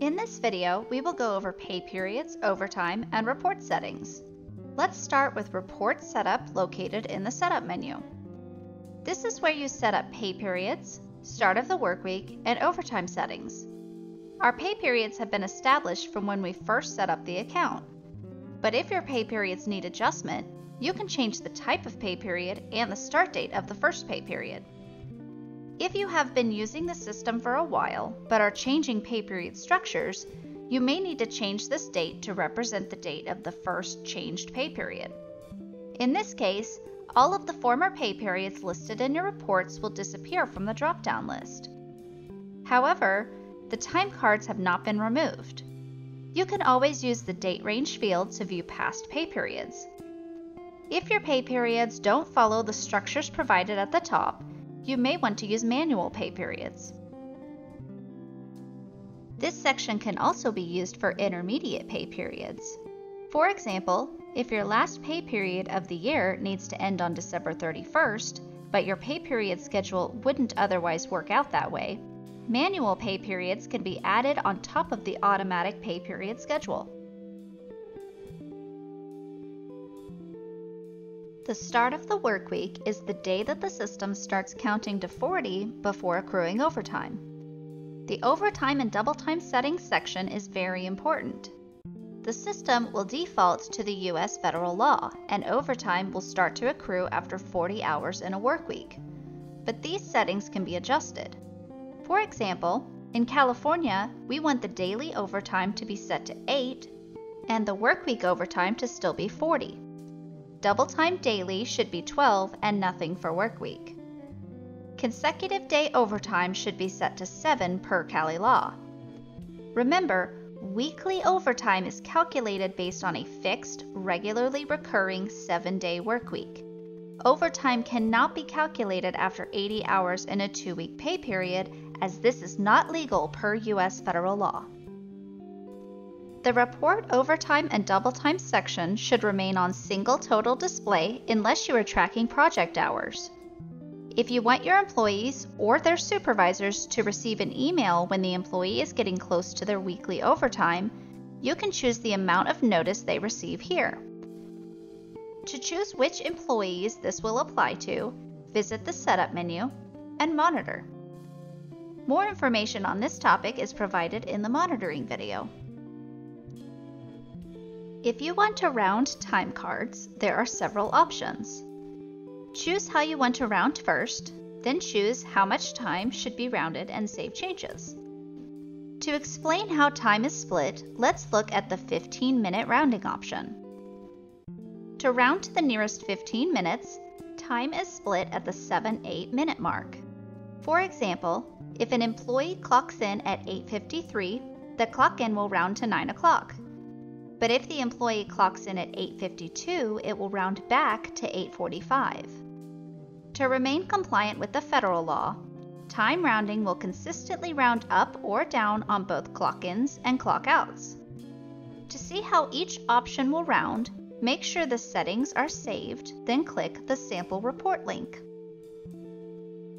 In this video, we will go over pay periods, overtime, and report settings. Let's start with Report Setup located in the Setup menu. This is where you set up pay periods, start of the workweek, and overtime settings. Our pay periods have been established from when we first set up the account. But if your pay periods need adjustment, you can change the type of pay period and the start date of the first pay period. If you have been using the system for a while but are changing pay period structures, you may need to change this date to represent the date of the first changed pay period. In this case, all of the former pay periods listed in your reports will disappear from the drop-down list. However, the time cards have not been removed. You can always use the date range field to view past pay periods. If your pay periods don't follow the structures provided at the top, you may want to use manual pay periods. This section can also be used for intermediate pay periods. For example, if your last pay period of the year needs to end on December 31st, but your pay period schedule wouldn't otherwise work out that way, manual pay periods can be added on top of the automatic pay period schedule. The start of the work week is the day that the system starts counting to 40 before accruing overtime. The overtime and double time settings section is very important. The system will default to the U.S. federal law, and overtime will start to accrue after 40 hours in a work week. But these settings can be adjusted. For example, in California, we want the daily overtime to be set to 8 and the workweek overtime to still be 40. Double time daily should be 12 and nothing for workweek. Consecutive day overtime should be set to 7 per Cali law. Remember, weekly overtime is calculated based on a fixed, regularly recurring 7-day workweek. Overtime cannot be calculated after 80 hours in a 2-week pay period, as this is not legal per U.S. federal law. The Report Overtime and Double Time section should remain on single total display unless you are tracking project hours. If you want your employees or their supervisors to receive an email when the employee is getting close to their weekly overtime, you can choose the amount of notice they receive here. To choose which employees this will apply to, visit the Setup menu and Monitor. More information on this topic is provided in the monitoring video. If you want to round time cards, there are several options. Choose how you want to round first, then choose how much time should be rounded and save changes. To explain how time is split, let's look at the 15-minute rounding option. To round to the nearest 15 minutes, time is split at the 7-8 minute mark. For example, if an employee clocks in at 8:53, the clock-in will round to 9 o'clock. But if the employee clocks in at 8:52, it will round back to 8:45. To remain compliant with the federal law, time rounding will consistently round up or down on both clock-ins and clock-outs. To see how each option will round, make sure the settings are saved, then click the sample report link.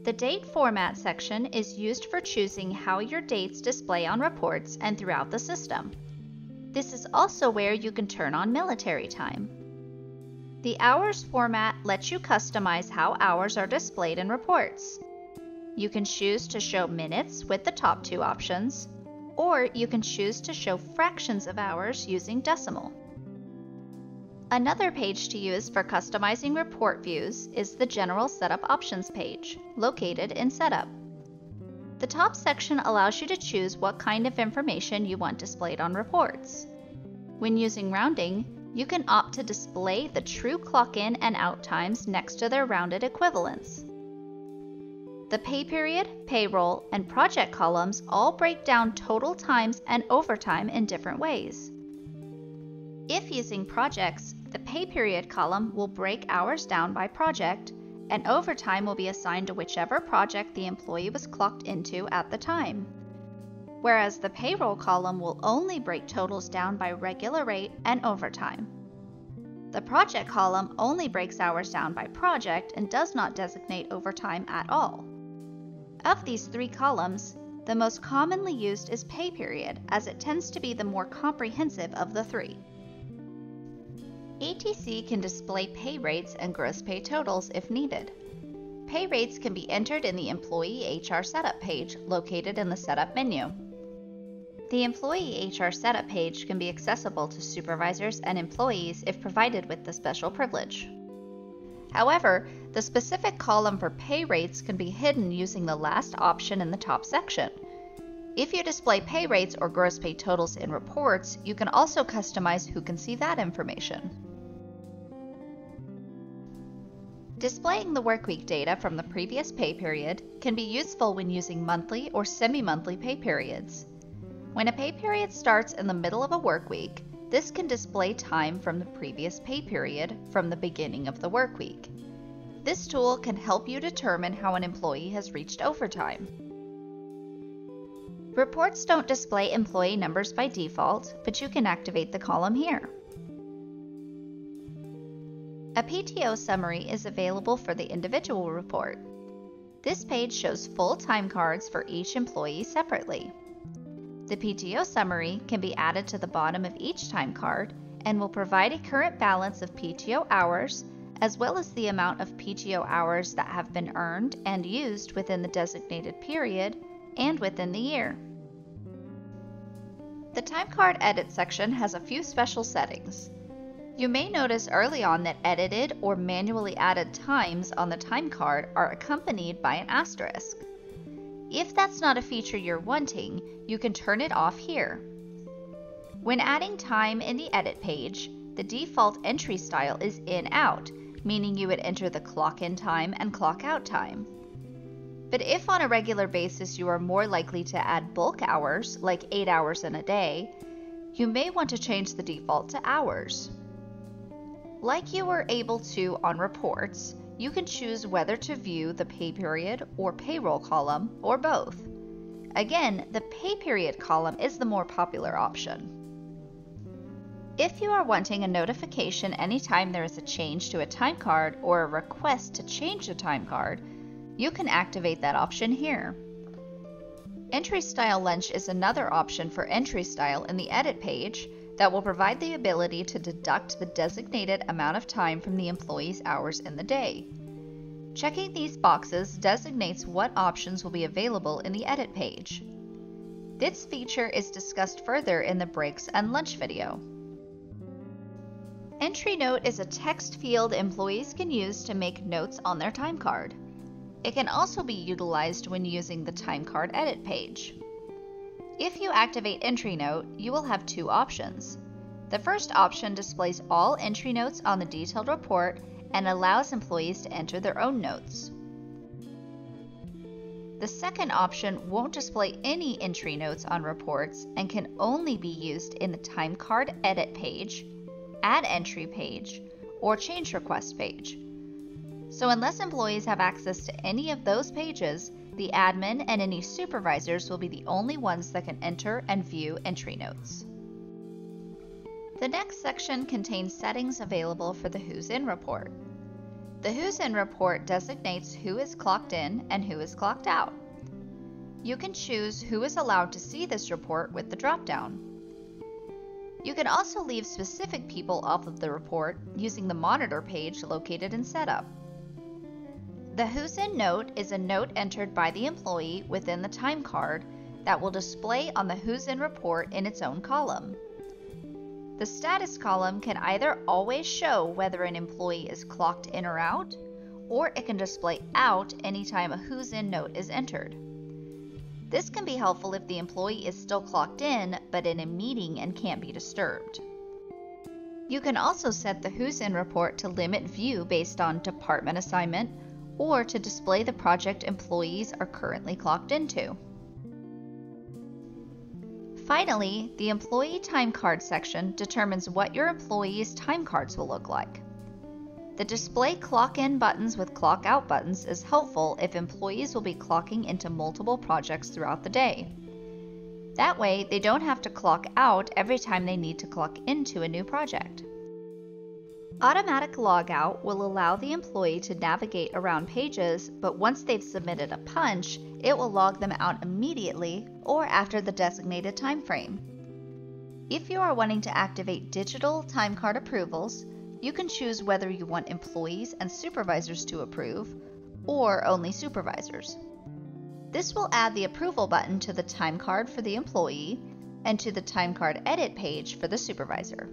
The Date Format section is used for choosing how your dates display on reports and throughout the system. This is also where you can turn on military time. The Hours format lets you customize how hours are displayed in reports. You can choose to show minutes with the top 2 options, or you can choose to show fractions of hours using decimal. Another page to use for customizing report views is the General Setup Options page, located in Setup. The top section allows you to choose what kind of information you want displayed on reports. When using rounding, you can opt to display the true clock-in and out times next to their rounded equivalents. The pay period, payroll, and project columns all break down total times and overtime in different ways. If using projects, the pay period column will break hours down by project, and overtime will be assigned to whichever project the employee was clocked into at the time. Whereas the payroll column will only break totals down by regular rate and overtime. The project column only breaks hours down by project and does not designate overtime at all. Of these 3 columns, the The most commonly used is pay period, as it tends to be the more comprehensive of the three. ATC can display pay rates and gross pay totals if needed. Pay rates can be entered in the Employee HR Setup page located in the Setup menu. The Employee HR Setup page can be accessible to supervisors and employees if provided with the special privilege. However, the specific column for pay rates can be hidden using the last option in the top section. If you display pay rates or gross pay totals in reports, you can also customize who can see that information. Displaying the workweek data from the previous pay period can be useful when using monthly or semi-monthly pay periods. When a pay period starts in the middle of a work week, this can display time from the previous pay period from the beginning of the work week. This tool can help you determine how an employee has reached overtime. Reports don't display employee numbers by default, but you can activate the column here. A PTO summary is available for the individual report. This page shows full time cards for each employee separately. The PTO summary can be added to the bottom of each time card and will provide a current balance of PTO hours, as well as the amount of PTO hours that have been earned and used within the designated period and within the year. The time card edit section has a few special settings. You may notice early on that edited or manually added times on the time card are accompanied by an asterisk. If that's not a feature you're wanting, you can turn it off here. When adding time in the edit page, the default entry style is in-out, meaning you would enter the clock in time and clock out time. But if on a regular basis you are more likely to add bulk hours, like 8 hours in a day, you may want to change the default to hours. Like you were able to on reports, you can choose whether to view the pay period or payroll column or both. Again, the pay period column is the more popular option. If you are wanting a notification anytime there is a change to a time card or a request to change a time card, you can activate that option here. Entry Style Lunch is another option for entry style in the edit page that will provide the ability to deduct the designated amount of time from the employee's hours in the day. Checking these boxes designates what options will be available in the edit page. This feature is discussed further in the breaks and lunch video. Entry Note is a text field employees can use to make notes on their time card. It can also be utilized when using the time card edit page. If you activate Entry Note, you will have two options. The first option displays all entry notes on the detailed report and allows employees to enter their own notes. The second option won't display any entry notes on reports and can only be used in the time card edit page, add entry page, or change request page. So unless employees have access to any of those pages, the admin and any supervisors will be the only ones that can enter and view entry notes. The next section contains settings available for the Who's In report. The Who's In report designates who is clocked in and who is clocked out. You can choose who is allowed to see this report with the drop-down. You can also leave specific people off of the report using the monitor page located in Setup. The Who's In note is a note entered by the employee within the time card that will display on the Who's In report in its own column. The status column can either always show whether an employee is clocked in or out, or it can display out anytime a Who's In note is entered. This can be helpful if the employee is still clocked in but in a meeting and can't be disturbed. You can also set the Who's In report to limit view based on department assignment or to display the project employees are currently clocked into. Finally, the Employee Time Card section determines what your employees' time cards will look like. The Display Clock In buttons with Clock Out buttons is helpful if employees will be clocking into multiple projects throughout the day. That way, they don't have to clock out every time they need to clock into a new project. Automatic logout will allow the employee to navigate around pages, but once they've submitted a punch, it will log them out immediately or after the designated time frame. If you are wanting to activate digital time card approvals, you can choose whether you want employees and supervisors to approve or only supervisors. This will add the approval button to the time card for the employee and to the time card edit page for the supervisor.